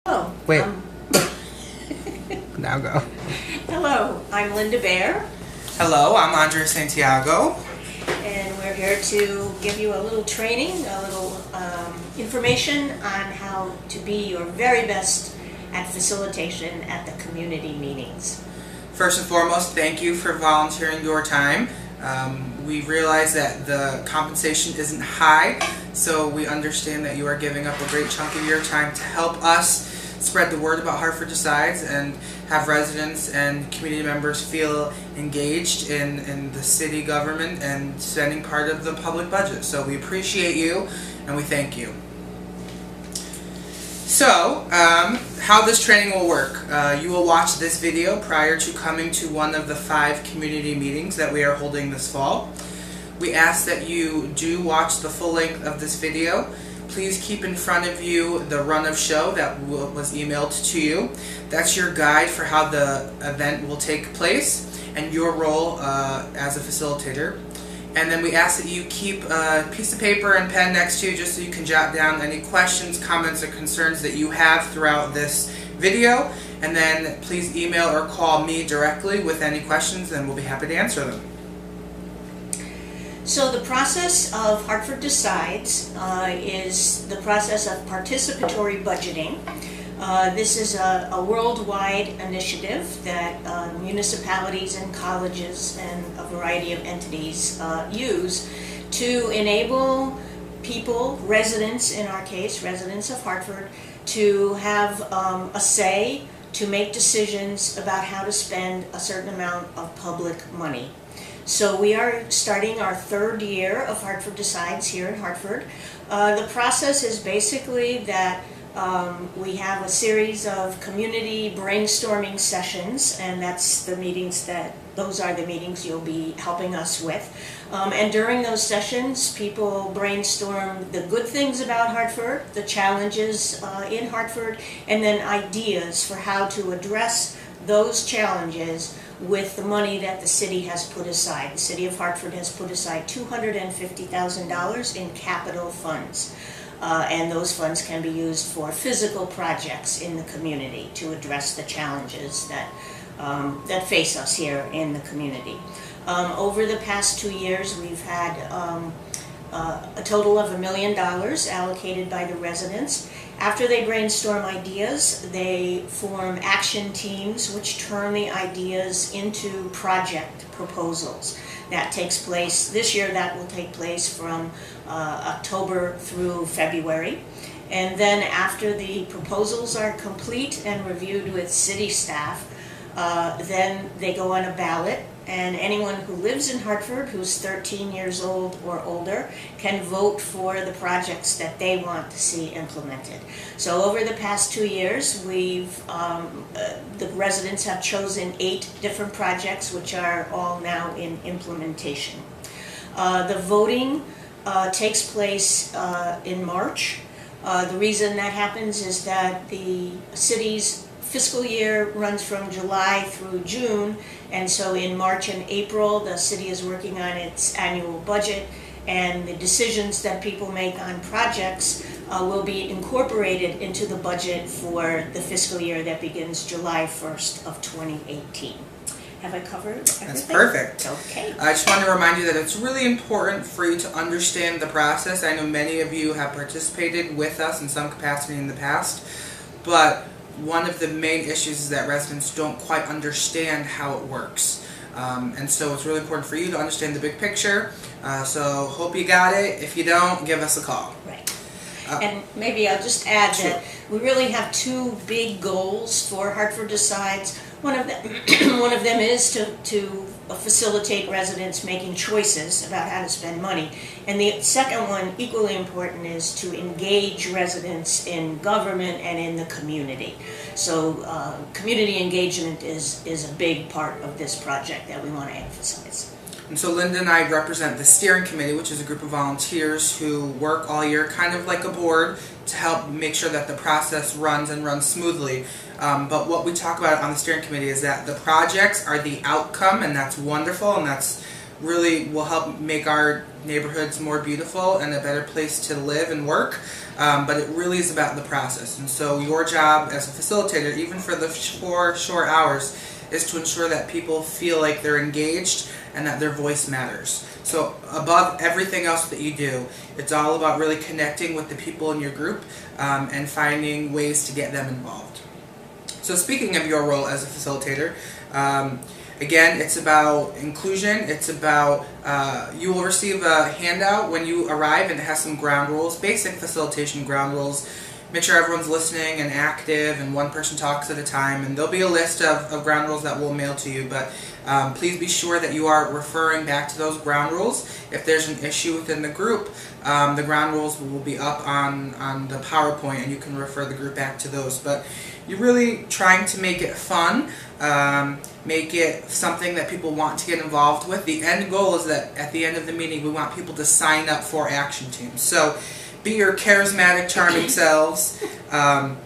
Hello. Wait. Now go. Hello, I'm Linda Bear, Hello, I'm Andre Santiago. and we're here to give you a little training, a little information on how to be your very best at facilitation at the community meetings. First and foremost, thank you for volunteering your time. We realize that the compensation isn't high, so we understand that you are giving up a great chunk of your time to help us spread the word about Hartford Decides and have residents and community members feel engaged in the city government and spending part of the public budget. So we appreciate you and we thank you. So, how this training will work. You will watch this video prior to coming to one of the 5 community meetings that we are holding this fall. We ask that you do watch the full length of this video. Please keep in front of you the run of show that was emailed to you. That's your guide for how the event will take place and your role as a facilitator. And then we ask that you keep a piece of paper and pen next to you just so you can jot down any questions, comments, or concerns that you have throughout this video. And then please email or call me directly with any questions and we'll be happy to answer them. So the process of Hartford Decides is the process of participatory budgeting. This is a worldwide initiative that municipalities and colleges and a variety of entities use to enable people, residents in our case, residents of Hartford, to have a say to make decisions about how to spend a certain amount of public money. So we are starting our 3rd year of Hartford Decides here in Hartford. The process is basically that we have a series of community brainstorming sessions, and those are the meetings you'll be helping us with. And during those sessions, people brainstorm the good things about Hartford, the challenges in Hartford, and then ideas for how to address those challenges with the money that the city has put aside. The city of Hartford has put aside $250,000 in capital funds. And those funds can be used for physical projects in the community to address the challenges that face us here in the community. Over the past 2 years, we've had a total of $1 million allocated by the residents. After they brainstorm ideas, they form action teams which turn the ideas into project proposals. That takes place this year. That will take place from October through February. And then after the proposals are complete and reviewed with city staff, then they go on a ballot, and anyone who lives in Hartford who's 13 years old or older can vote for the projects that they want to see implemented. So over the past 2 years, the residents have chosen 8 different projects which are all now in implementation. The voting takes place in March. The reason that happens is that the city's fiscal year runs from July through June, and so in March and April the city is working on its annual budget, and the decisions that people make on projects will be incorporated into the budget for the fiscal year that begins July 1st of 2018. Have I covered everything? That's perfect. Okay. I just want to remind you that it's really important for you to understand the process. I know many of you have participated with us in some capacity in the past, but one of the main issues is that residents don't quite understand how it works. And so it's really important for you to understand the big picture. So hope you got it. If you don't, give us a call. Right. And maybe I'll just add that we really have 2 big goals for Hartford Decides. One of them is to facilitate residents making choices about how to spend money. And the second one, equally important, is to engage residents in government and in the community. So community engagement is a big part of this project that we want to emphasize. And so Linda and I represent the steering committee, which is a group of volunteers who work all year, kind of like a board, to help make sure that the process runs smoothly. But what we talk about on the steering committee is that the projects are the outcome, and that's wonderful, and that's really will help make our neighborhoods more beautiful and a better place to live and work. But it really is about the process. And so your job as a facilitator, even for the 4 short hours, is to ensure that people feel like they're engaged and that their voice matters. So above everything else that you do, it's all about really connecting with the people in your group and finding ways to get them involved. So speaking of your role as a facilitator, again, it's about inclusion. It's about, you will receive a handout when you arrive, and it has some ground rules, basic facilitation ground rules. Make sure everyone's listening and active, and one person talks at a time. And there'll be a list of ground rules that we'll mail to you, but please be sure that you are referring back to those ground rules. If there's an issue within the group, the ground rules will be up on the PowerPoint, and you can refer the group back to those. But you're really trying to make it fun, make it something that people want to get involved with. The end goal is that at the end of the meeting, we want people to sign up for action teams. So be your charismatic, charming selves. Throughout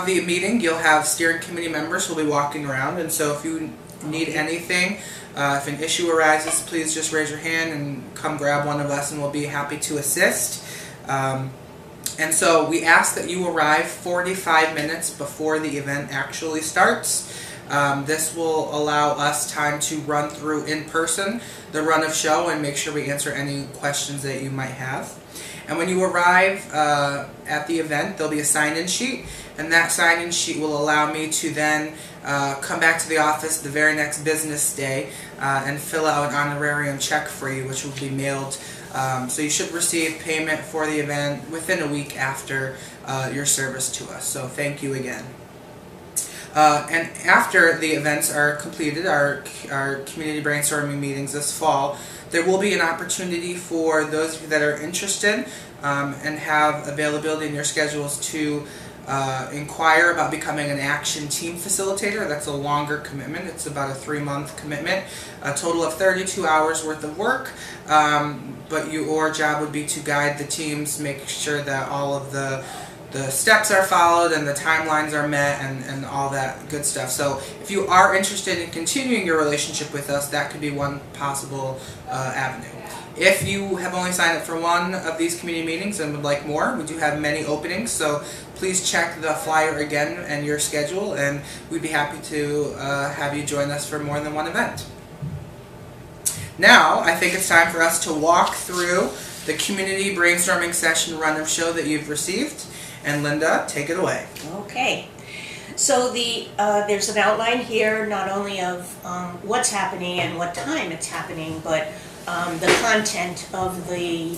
the meeting, you'll have steering committee members who will be walking around, and so if you need anything, if an issue arises, please just raise your hand and come grab one of us, and we'll be happy to assist. And so we ask that you arrive 45 minutes before the event actually starts. This will allow us time to run through in person the run of show and make sure we answer any questions that you might have. And when you arrive at the event, there'll be a sign-in sheet, and that sign-in sheet will allow me to then come back to the office the very next business day and fill out an honorarium check for you, which will be mailed. So you should receive payment for the event within a week after your service to us. So thank you again. And after the events are completed, our community brainstorming meetings this fall, there will be an opportunity for those of you that are interested and have availability in your schedules to inquire about becoming an action team facilitator. That's a longer commitment. It's about a 3-month commitment, a total of 32 hours worth of work. But your job would be to guide the teams, make sure that all of the steps are followed and the timelines are met and all that good stuff. So if you are interested in continuing your relationship with us, that could be one possible avenue. If you have only signed up for one of these community meetings and would like more, we do have many openings, so please check the flyer again and your schedule, and we'd be happy to have you join us for more than one event. Now, I think it's time for us to walk through the community brainstorming session run of show that you've received. And Linda, take it away. Okay. So there's an outline here, not only of what's happening and what time it's happening, but the content of the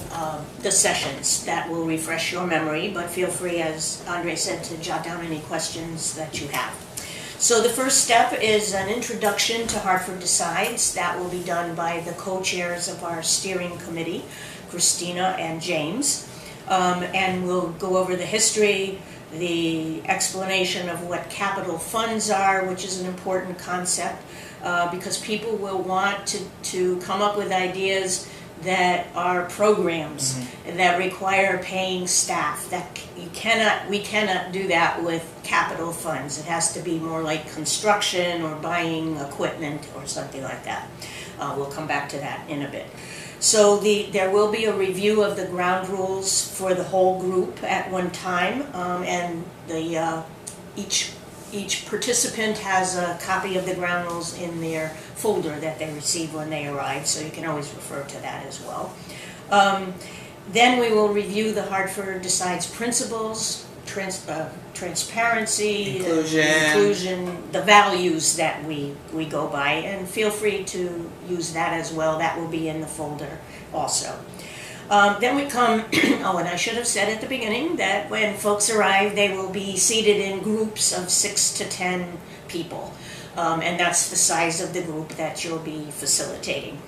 sessions that will refresh your memory. But feel free, as Andre said, to jot down any questions that you have. So the first step is an introduction to Hartford Decides. That will be done by the co-chairs of our steering committee, Christina and James. And we'll go over the history, the explanation of what capital funds are, which is an important concept, because people will want to come up with ideas that are programs that require paying staff. That we cannot do that with capital funds. It has to be more like construction or buying equipment or something like that. We'll come back to that in a bit. So there will be a review of the ground rules for the whole group at one time, and each participant has a copy of the ground rules in their folder that they receive when they arrive, so you can always refer to that as well. Then we will review the Hartford Decides principles, transparency, inclusion, the values that we go by, and feel free to use that as well. That will be in the folder also. Then we come, oh, and I should have said at the beginning that when folks arrive, they will be seated in groups of 6 to 10 people, and that's the size of the group that you'll be facilitating.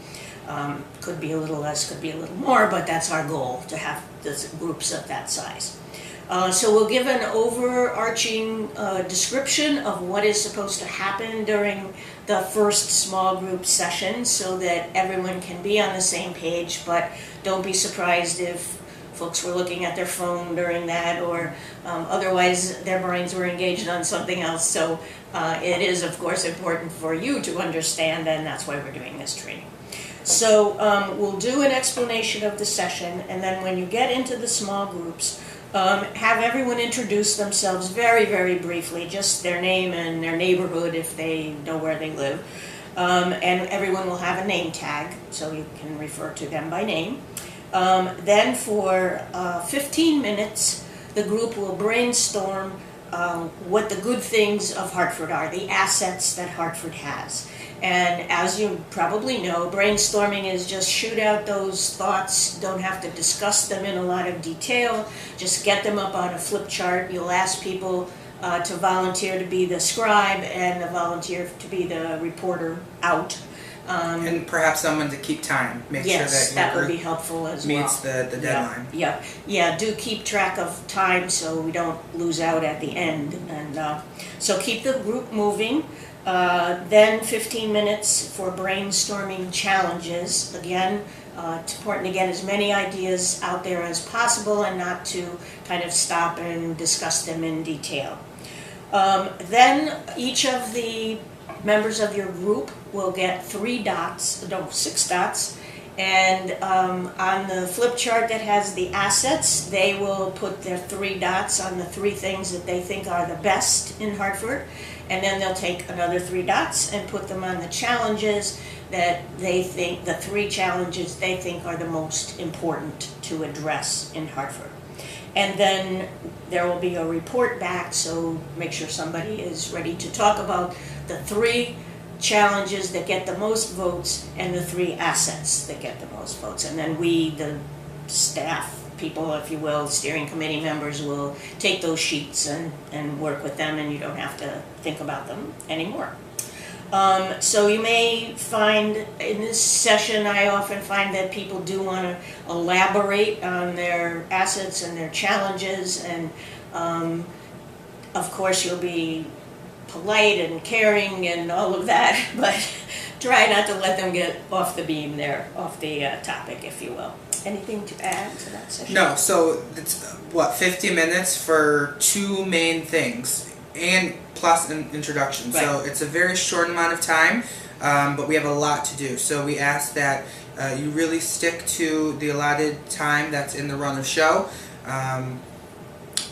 Could be a little less, could be a little more, but that's our goal, to have the groups of that size. So we'll give an overarching description of what is supposed to happen during the first small group session so that everyone can be on the same page, but don't be surprised if folks were looking at their phone during that, or otherwise their brains were engaged on something else. So it is, of course, important for you to understand, and that's why we're doing this training. So we'll do an explanation of the session, and then when you get into the small groups, have everyone introduce themselves very, very briefly, just their name and their neighborhood if they know where they live. And everyone will have a name tag, so you can refer to them by name. Then for 15 minutes, the group will brainstorm what the good things of Hartford are, the assets that Hartford has. And as you probably know, brainstorming is just shoot out those thoughts, don't have to discuss them in a lot of detail, just get them up on a flip chart. You'll ask people to volunteer to be the scribe and a volunteer to be the reporter out. And perhaps someone to keep time, make yes, sure that would be helpful as meets well. the deadline. Yeah, do keep track of time so we don't lose out at the end. And so keep the group moving. Then 15 minutes for brainstorming challenges. Again, it's important to get as many ideas out there as possible and not to kind of stop and discuss them in detail. Then each of the members of your group will get 6 dots, and on the flip chart that has the assets, they will put their 3 dots on the 3 things that they think are the best in Hartford, and then they'll take another 3 dots and put them on the challenges that they think, the 3 challenges they think are the most important to address in Hartford. And then there will be a report back, so make sure somebody is ready to talk about the 3 challenges that get the most votes and the 3 assets that get the most votes. And then we, the staff people, if you will, steering committee members, will take those sheets and work with them, and you don't have to think about them anymore. So you may find in this session, I often find that people do want to elaborate on their assets and their challenges, and of course you'll be polite and caring and all of that, but try not to let them get off the beam there, off the topic, if you will. Anything to add to that session? No, so it's 50 minutes for 2 main things, and plus an introduction. Right. So it's a very short amount of time, but we have a lot to do. So we ask that you really stick to the allotted time that's in the run of show.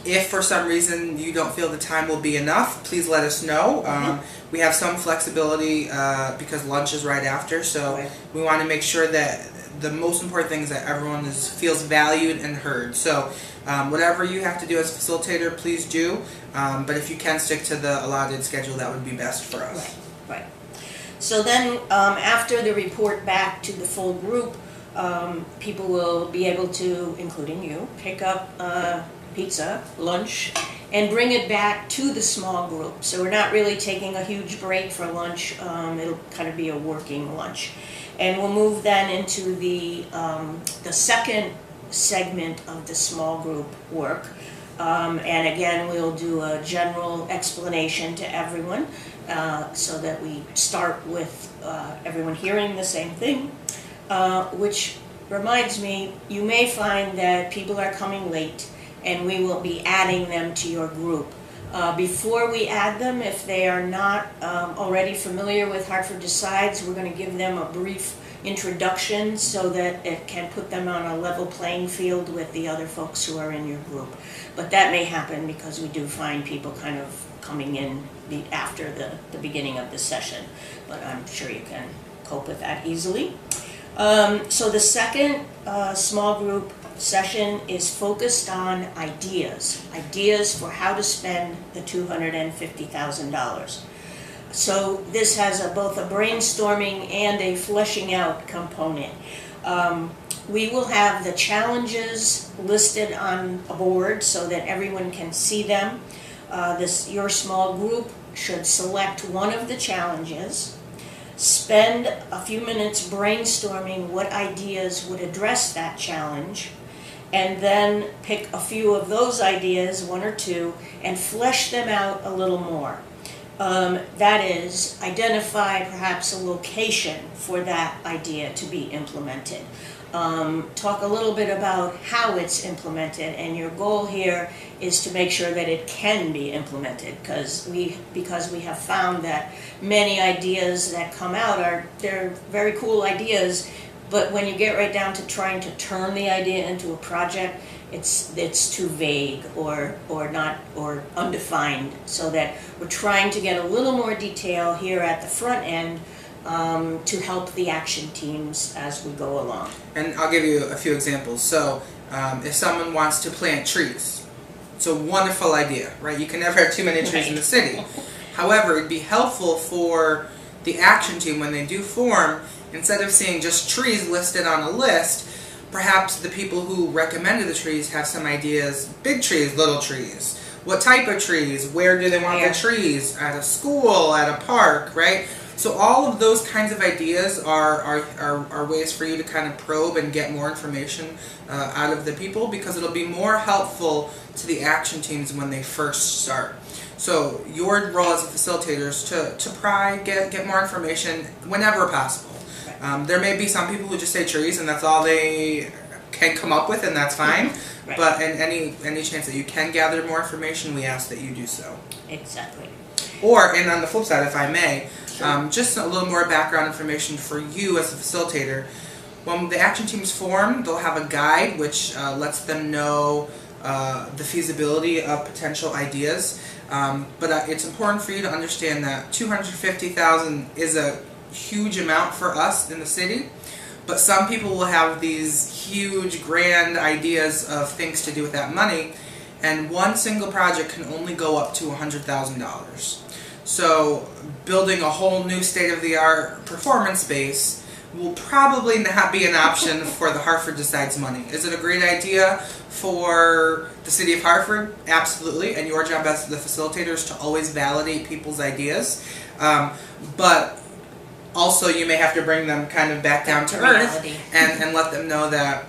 If for some reason you don't feel the time will be enough, please let us know. We have some flexibility because lunch is right after, so we want to make sure that the most important thing is that everyone feels valued and heard. So whatever you have to do as a facilitator, please do. But if you can stick to the allotted schedule, that would be best for us. Right. So then after the report back to the full group, people will be able to, including you, pick up pizza, lunch, and bring it back to the small group. So we're not really taking a huge break for lunch. It'll kind of be a working lunch. And we'll move then into the second segment of the small group work. And again, we'll do a general explanation to everyone so that we start with everyone hearing the same thing, which reminds me, you may find that people are coming late, and we will be adding them to your group. Before we add them, if they are not already familiar with Hartford Decides, we're going to give them a brief introduction so that it can put them on a level playing field with the other folks who are in your group. But that may happen because we do find people kind of coming in after the beginning of the session. But I'm sure you can cope with that easily. So the second small group session is focused on ideas for how to spend the $250,000. So this has both a brainstorming and a fleshing out component. We will have the challenges listed on a board so that everyone can see them. Your small group should select one of the challenges, spend a few minutes brainstorming what ideas would address that challenge, and then pick a few of those ideas, 1 or 2, and flesh them out a little more. That is, identify perhaps a location for that idea to be implemented. talk a little bit about how it's implemented, and your goal here is to make sure that it can be implemented, because we have found that many ideas that come out they're very cool ideas, but when you get right down to trying to turn the idea into a project, it's too vague or undefined, so that we're trying to get a little more detail here at the front end to help the action teams as we go along. And I'll give you a few examples. So if someone wants to plant trees, it's a wonderful idea, right? You can never have too many trees in the city. However, it'd be helpful for the action team when they do form, instead of seeing just trees listed on a list, perhaps the people who recommended the trees have some ideas: big trees, little trees, what type of trees, where do they want the trees, at a school, at a park, right? So all of those kinds of ideas are ways for you to kind of probe and get more information out of the people, because it'll be more helpful to the action teams when they first start. So your role as a facilitator is to get more information whenever possible. There may be some people who just say trees and that's all they can come up with, and that's fine. Right. But in any chance that you can gather more information, we ask that you do so. Exactly. And on the flip side, if I may, just a little more background information for you as a facilitator. When the action teams form, they'll have a guide which lets them know the feasibility of potential ideas. But it's important for you to understand that $250,000 is a huge amount for us in the city. But some people will have these huge, grand ideas of things to do with that money, and one single project can only go up to $100,000. So building a whole new state-of-the-art performance space will probably not be an option for the Hartford Decides money. Is it a great idea for the city of Hartford? Absolutely, and your job as the facilitator is to always validate people's ideas. But also you may have to bring them kind of back down to earth and let them know that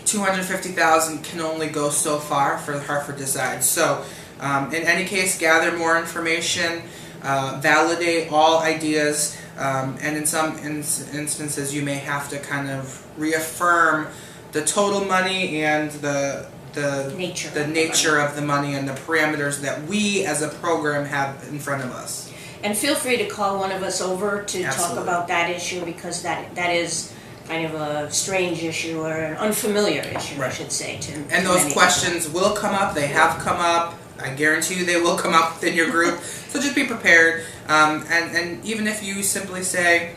$250,000 can only go so far for the Hartford Decides. So in any case, gather more information, validate all ideas, and in some instances you may have to kind of reaffirm the total money and the nature of the money and the parameters that we as a program have in front of us. And feel free to call one of us over to Absolutely. talk about that issue, because that is kind of a strange issue, or an unfamiliar issue, Right. I should say. And those questions will come up. They have come up. I guarantee you they will come up within your group. So just be prepared. And even if you simply say,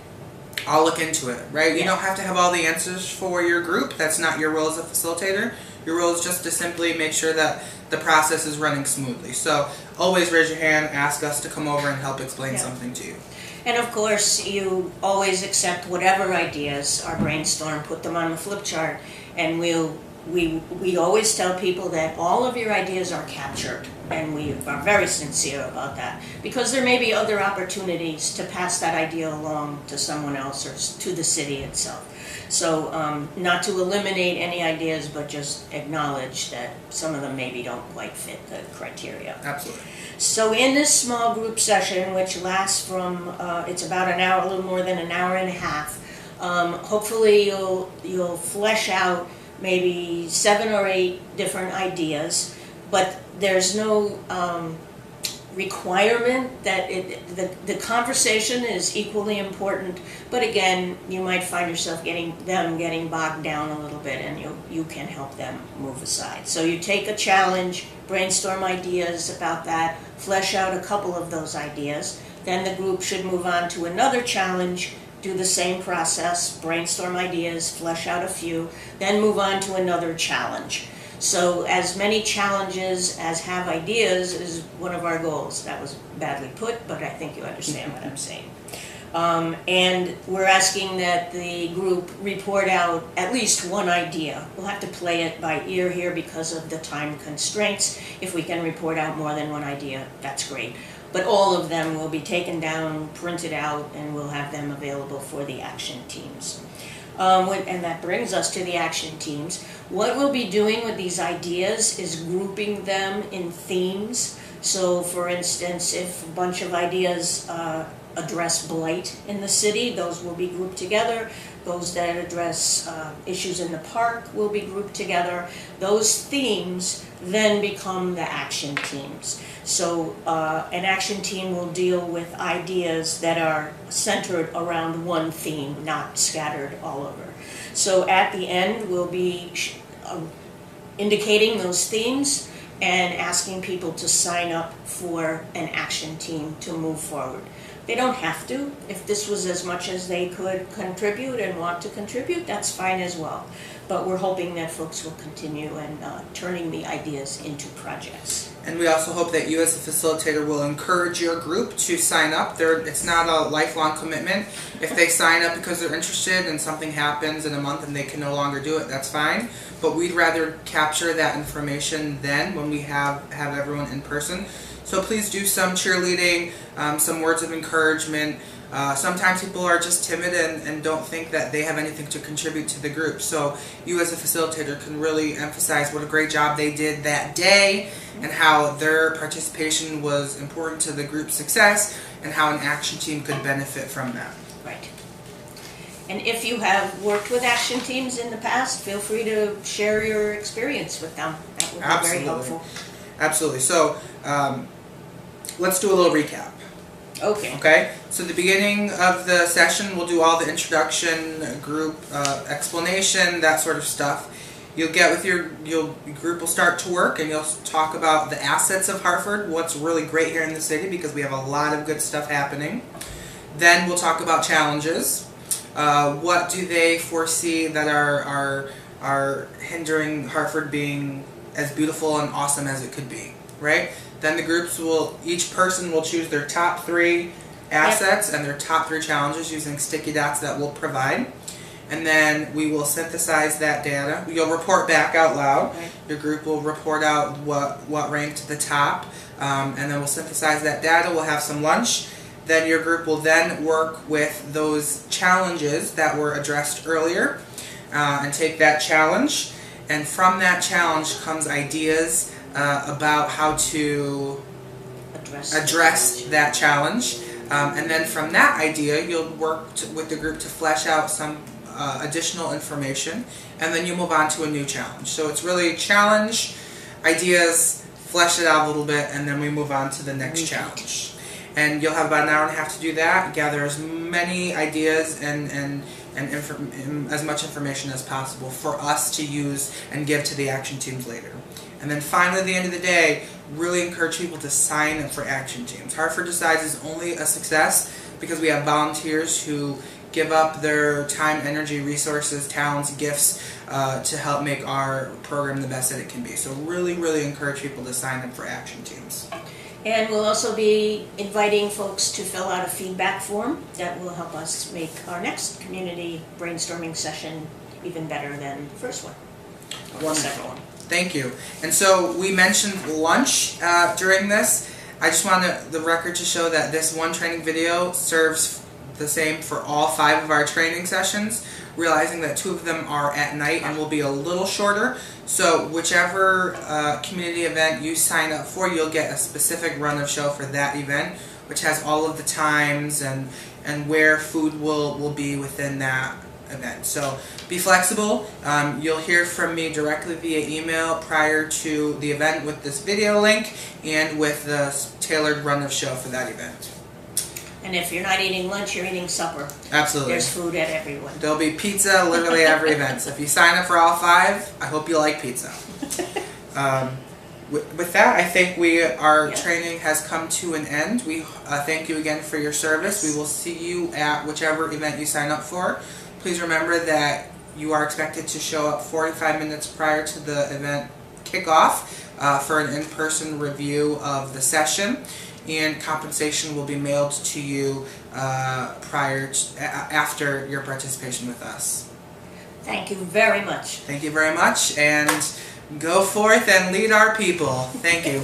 I'll look into it, right? You don't have to have all the answers for your group. That's not your role as a facilitator. Your role is just to simply make sure that the process is running smoothly. So always raise your hand, ask us to come over and help explain something to you. And of course, you always accept whatever ideas are brainstormed, put them on the flip chart, and we always tell people that all of your ideas are captured, and we are very sincere about that, because there may be other opportunities to pass that idea along to someone else or to the city itself. So not to eliminate any ideas, but just acknowledge that some of them maybe don't quite fit the criteria. Absolutely. So in this small group session, which lasts from, it's about an hour, a little more than an hour and a half, hopefully you'll flesh out maybe 7 or 8 different ideas, but there's no requirement that the conversation is equally important, but again, you might find yourself getting bogged down a little bit, and you can help them move aside. So you take a challenge, brainstorm ideas about that, flesh out a couple of those ideas, then the group should move on to another challenge, do the same process, brainstorm ideas, flesh out a few, then move on to another challenge. So as many challenges as have ideas is one of our goals. That was badly put, but I think you understand what I'm saying. And we're asking that the group report out at least one idea. We'll have to play it by ear here because of the time constraints. If we can report out more than one idea, that's great. But all of them will be taken down, printed out, and we'll have them available for the action teams. And that brings us to the action teams. What we'll be doing with these ideas is grouping them in themes. So for instance, if a bunch of ideas address blight in the city, those will be grouped together. Those that address issues in the park will be grouped together. Those themes then become the action teams. So an action team will deal with ideas that are centered around one theme, not scattered all over. So at the end, we'll be indicating those themes and asking people to sign up for an action team to move forward. They don't have to. If this was as much as they could contribute and want to contribute, that's fine as well. But we're hoping that folks will continue and turning the ideas into projects. And we also hope that you as a facilitator will encourage your group to sign up. It's not a lifelong commitment. If they sign up because they're interested and something happens in a month and they can no longer do it, that's fine. But we'd rather capture that information then when we have everyone in person. So please do some cheerleading, some words of encouragement. Sometimes people are just timid and don't think that they have anything to contribute to the group. So you as a facilitator can really emphasize what a great job they did that day and how their participation was important to the group's success and how an action team could benefit from that. Right. And if you have worked with action teams in the past, feel free to share your experience with them. That would be very helpful. Absolutely. So let's do a little recap. Okay. So the beginning of the session, we'll do all the introduction, group explanation, that sort of stuff. You'll get with your group will start to work, and you'll talk about the assets of Hartford, what's really great here in the city because we have a lot of good stuff happening. Then we'll talk about challenges. What do they foresee that are hindering Hartford being as beautiful and awesome as it could be, right? Then the groups each person will choose their top 3 assets and their top 3 challenges using sticky dots that we'll provide. And then we will synthesize that data. You'll report back out loud. Right. Your group will report out what ranked to the top. And then we'll synthesize that data. We'll have some lunch. Then your group will then work with those challenges that were addressed earlier and take that challenge. And from that challenge comes ideas about how to address that challenge. And then from that idea, you'll work with the group to flesh out some additional information, and then you move on to a new challenge. So it's really challenge, ideas, flesh it out a little bit, and then we move on to the next challenge. And you'll have about an hour and a half to do that, gather as many ideas and as much information as possible for us to use and give to the action teams later. And then finally, at the end of the day, really encourage people to sign up for action teams. Hartford Decides is only a success because we have volunteers who give up their time, energy, resources, talents, gifts to help make our program the best that it can be. So really, really encourage people to sign up for action teams. And we'll also be inviting folks to fill out a feedback form that will help us make our next community brainstorming session even better than the first one. Or the second one. Thank you. And so we mentioned lunch during this. I just want the record to show that this one training video serves the same for all 5 of our training sessions, realizing that 2 of them are at night and will be a little shorter. So whichever community event you sign up for, you'll get a specific run of show for that event, which has all of the times and where food will be within that event. So be flexible. You'll hear from me directly via email prior to the event with this video link and with the tailored run of show for that event. And if you're not eating lunch, you're eating supper. Absolutely. There's food at everyone. There'll be pizza literally every event. So if you sign up for all 5, I hope you like pizza. With that, I think our training has come to an end. We thank you again for your service. We will see you at whichever event you sign up for. Please remember that you are expected to show up 45 minutes prior to the event kickoff for an in-person review of the session. And compensation will be mailed to you after your participation with us. Thank you very much. Thank you very much, and go forth and lead our people. Thank you.